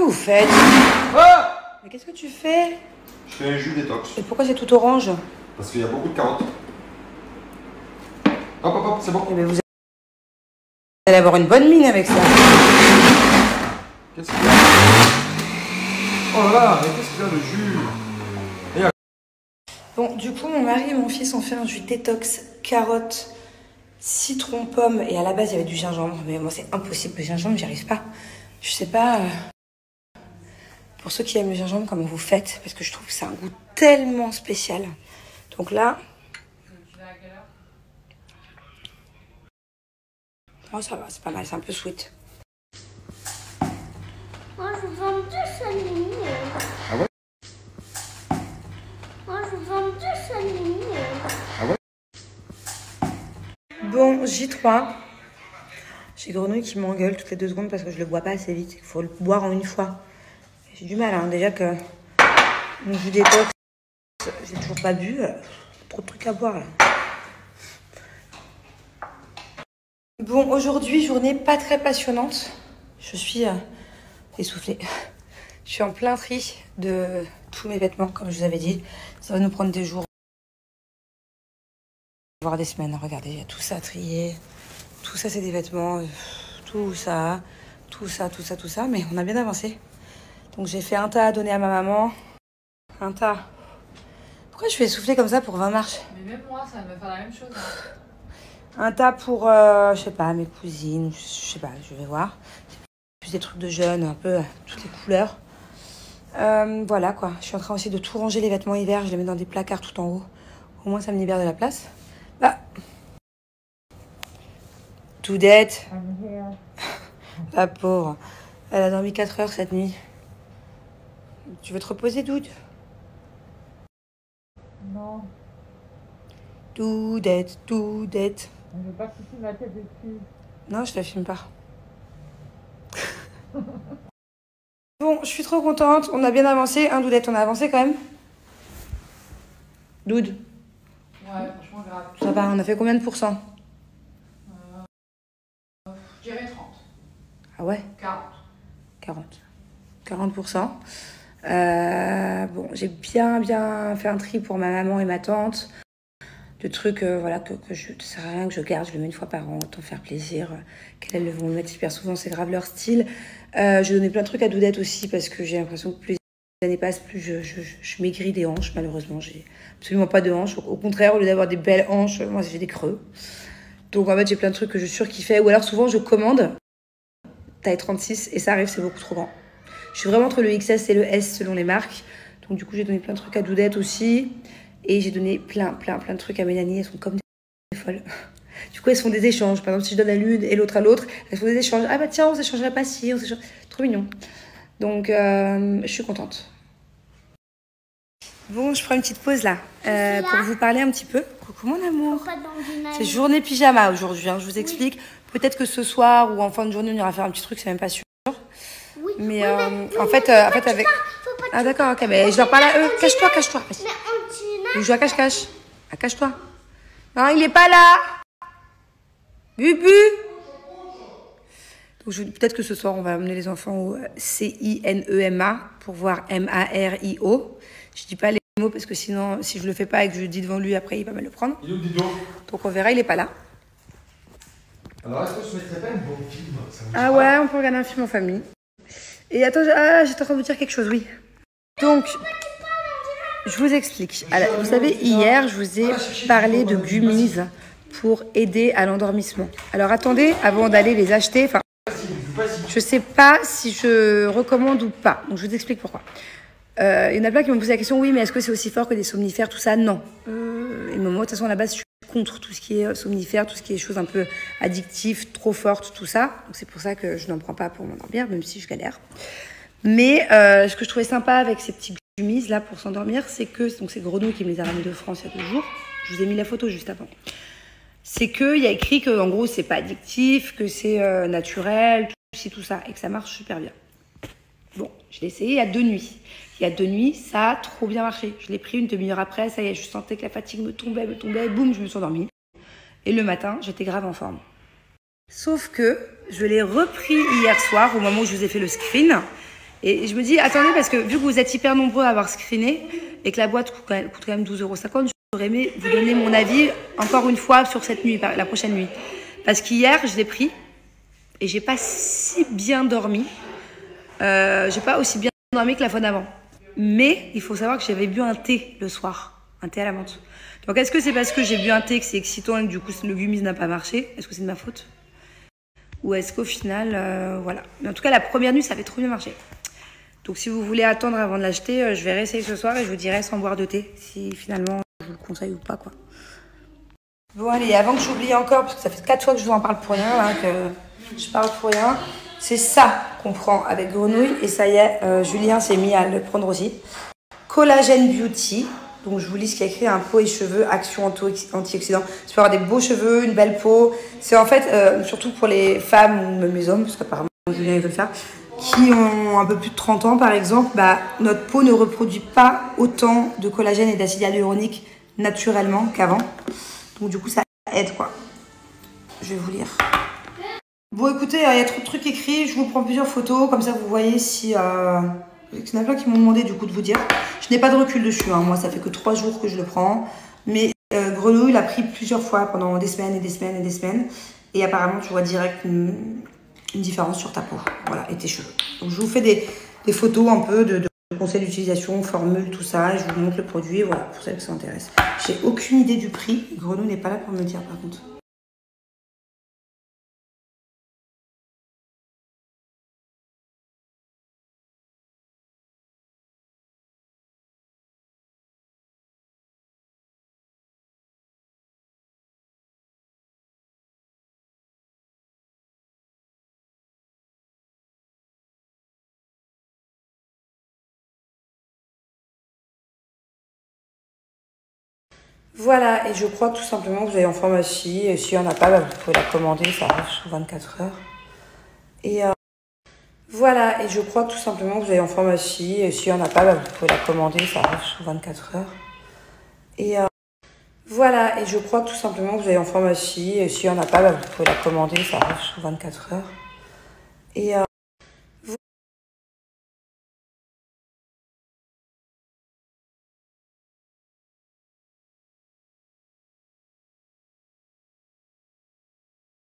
vous faites? Ah! Mais qu'est-ce que tu fais? Je fais un jus détox. Et pourquoi c'est tout orange? Parce qu'il y a beaucoup de carottes. Hop, hop, hop, c'est bon. Eh bien, vous allez avoir une bonne mine avec ça. Qu'est-ce qu'il y a? Oh là là, mais qu'est-ce qu'il y a le jus? Bon, du coup, mon mari et mon fils ont fait un jus détox, carotte, citron, pomme. Et à la base, il y avait du gingembre. Mais moi, c'est impossible. Le gingembre, j'y arrive pas. Je sais pas... Pour ceux qui aiment le gingembre, comment vous faites? Parce que je trouve que c'est un goût tellement spécial. Donc là... Oh, ça va, c'est pas mal. C'est un peu sweet. Moi, je vends deux salmis. Ah ouais? Moi, je vends deux salmis. Ah ouais? Bon, J3. J'ai Grenouille qui m'engueule toutes les 2 secondes parce que je le bois pas assez vite. Il faut le boire en une fois. J'ai du mal, hein. Déjà que mon jus détox, j'ai toujours pas bu. Trop de trucs à boire, là. Bon, aujourd'hui, journée pas très passionnante. Je suis essoufflée. Je suis en plein tri de tous mes vêtements, comme je vous avais dit. Ça va nous prendre des jours, voire des semaines. Regardez, il y a tout ça à trier. Tout ça, c'est des vêtements. Tout ça. Mais on a bien avancé. Donc j'ai fait un tas à donner à ma maman. Un tas. Pourquoi je suis essoufflée comme ça pour 20 marches? Mais même moi, ça va me faire la même chose. Hein. Un tas pour, je sais pas, mes cousines. Je sais pas, je vais voir. Plus des trucs de jeunes, un peu toutes les couleurs. Voilà quoi. Je suis en train aussi de tout ranger les vêtements hiver. Je les mets dans des placards tout en haut. Au moins ça me libère de la place. Bah. Doudette. La pauvre. Elle a dormi 4 heures cette nuit. Tu veux te reposer, Doud? Non, Doudette. je veux pas que tu filmes ma tête dessus. Non, je te filme pas. Bon, je suis trop contente. On a bien avancé. Hein, Doudette, on a avancé quand même. Doud, Ouais, franchement, grave. ça va, on a fait combien de pourcents? Je dirais 30. Ah ouais? 40. 40%. Bon, j'ai bien fait un tri pour ma maman et ma tante. De trucs, voilà, ça sert à rien que je garde. Je le mets une fois par an, autant faire plaisir. Qu'elles vont le mettre super souvent, c'est grave leur style. J'ai donné plein de trucs à Doudette aussi parce que j'ai l'impression que plus les années passent, plus je maigris des hanches. Malheureusement, j'ai absolument pas de hanches. Au contraire, au lieu d'avoir des belles hanches, moi j'ai des creux. Donc en fait, j'ai plein de trucs que je surkiffais. Ou alors souvent, je commande taille 36 et ça arrive, c'est beaucoup trop grand. Je suis vraiment entre le XS et le S selon les marques. Donc du coup, j'ai donné plein de trucs à Doudette aussi. Et j'ai donné plein de trucs à Mélanie. Elles sont comme des folles. Du coup, elles se font des échanges. Par exemple, si je donne à l'une et l'autre à l'autre, elles font des échanges. Ah bah tiens, on s'échangerait pas si, on s'échange. Trop mignon. Donc, je suis contente. Bon, je prends une petite pause là. Pour vous parler un petit peu. Coucou mon amour. C'est journée pyjama aujourd'hui, hein, je vous explique. Peut-être que ce soir ou en fin de journée, on ira faire un petit truc, c'est même pas sûr. Oui, Mais, oui, en fait avec... Ah d'accord, ok, mais je leur parle à eux. Cache-toi. Vas-y. Mais on dit Il joue à cache-cache. Ah, cache-toi. Non, il est pas là. Bubu. Donc peut-être que ce soir, on va amener les enfants au CINEMA pour voir MARIO. Je dis pas les mots parce que sinon, si je le fais pas et que je le dis devant lui, après, il va me le prendre. Il est où, Dido? Donc on verra, il est pas là. Alors, est-ce que je mettrais pas un bon film? Ah ouais, on peut regarder un film en famille. Et attends, j'étais en train de vous dire quelque chose, oui. Donc, je vous explique. Alors, vous savez, hier, je vous ai parlé de gummies pour aider à l'endormissement. Alors, attendez, avant d'aller les acheter, enfin, je sais pas si je recommande ou pas. Donc, je vous explique pourquoi. Il y en a plein qui m'ont posé la question, oui, mais est-ce que c'est aussi fort que des somnifères, tout ça? Non. Et moi, de toute façon, à la base, je suis contre tout ce qui est somnifère, tout ce qui est choses un peu addictives, trop fortes, tout ça. Donc, c'est pour ça que je n'en prends pas pour m'endormir, même si je galère. Mais ce que je trouvais sympa avec ces petits gummies là pour s'endormir, c'est que, donc c'est Grenouille qui me les a ramenés de France il y a 2 jours. Je vous ai mis la photo juste avant. C'est qu'il y a écrit que, en gros, c'est pas addictif, que c'est naturel, tout ça, et que ça marche super bien. Bon, je l'ai essayé il y a 2 nuits. Il y a 2 nuits, ça a trop bien marché. Je l'ai pris une demi-heure après, ça y est, je sentais que la fatigue me tombait, boum, je me suis endormie. Et le matin, j'étais grave en forme. Sauf que je l'ai repris hier soir, au moment où je vous ai fait le screen. Et je me dis, attendez, parce que vu que vous êtes hyper nombreux à avoir screené et que la boîte coûte quand même 12,50 €, j'aurais aimé vous donner mon avis encore une fois sur cette nuit, la prochaine nuit. Parce qu'hier, je l'ai pris et j'ai pas si bien dormi. J'ai pas aussi bien dormi que la fois d'avant. Mais il faut savoir que j'avais bu un thé le soir, un thé à la menthe. Donc est-ce que c'est parce que j'ai bu un thé que c'est excitant et que du coup le gummies n'a pas marché? Est-ce que c'est de ma faute? Ou est-ce qu'au final, voilà. Mais en tout cas, la première nuit, ça avait trop bien marché. Donc si vous voulez attendre avant de l'acheter, je vais réessayer ce soir et je vous dirai sans boire de thé si finalement je vous le conseille ou pas, quoi. Bon allez, avant que j'oublie encore, parce que ça fait 4 fois que je vous en parle pour rien, là, que je parle pour rien. C'est ça qu'on prend avec Grenouille et ça y est, Julien s'est mis à le prendre aussi. Collagen Beauty. Donc je vous lis ce qu'il y a écrit, un peau et cheveux, action antioxydant. C'est pour avoir des beaux cheveux, une belle peau. C'est en fait, surtout pour les femmes ou même les hommes, parce qu'apparemment Julien il veut le faire, qui ont un peu plus de 30 ans par exemple, bah, notre peau ne reproduit pas autant de collagène et d'acide hyaluronique naturellement qu'avant. Donc du coup ça aide quoi. Je vais vous lire. Bon écoutez, il y a trop de trucs écrits, je vous prends plusieurs photos, comme ça vous voyez si... Il y en a plein qui m'ont demandé du coup de vous dire. Je n'ai pas de recul dessus, hein. Moi ça fait que 3 jours que je le prends. Mais Grenouille l'a pris plusieurs fois pendant des semaines et des semaines et des semaines. Et apparemment tu vois direct une différence sur ta peau, voilà, et tes cheveux. Donc je vous fais des photos un peu de conseils d'utilisation, formules, tout ça. Et je vous montre le produit, voilà, pour celles qui s'intéressent. J'ai aucune idée du prix. Grenouille n'est pas là pour me le dire par contre. Voilà, et je crois tout simplement que vous allez en pharmacie. Et s'il n'y en a pas, bah, vous pouvez la commander, ça arrive sous 24 heures. Et voilà, et je crois tout simplement que vous allez en pharmacie. Et s'il n'y en a pas, bah, vous pouvez la commander, ça arrive sous 24 heures. Et voilà, et je crois tout simplement que vous allez en pharmacie. Et s'il n'y en a pas, bah, vous pouvez la commander, ça arrive sous 24 heures. Et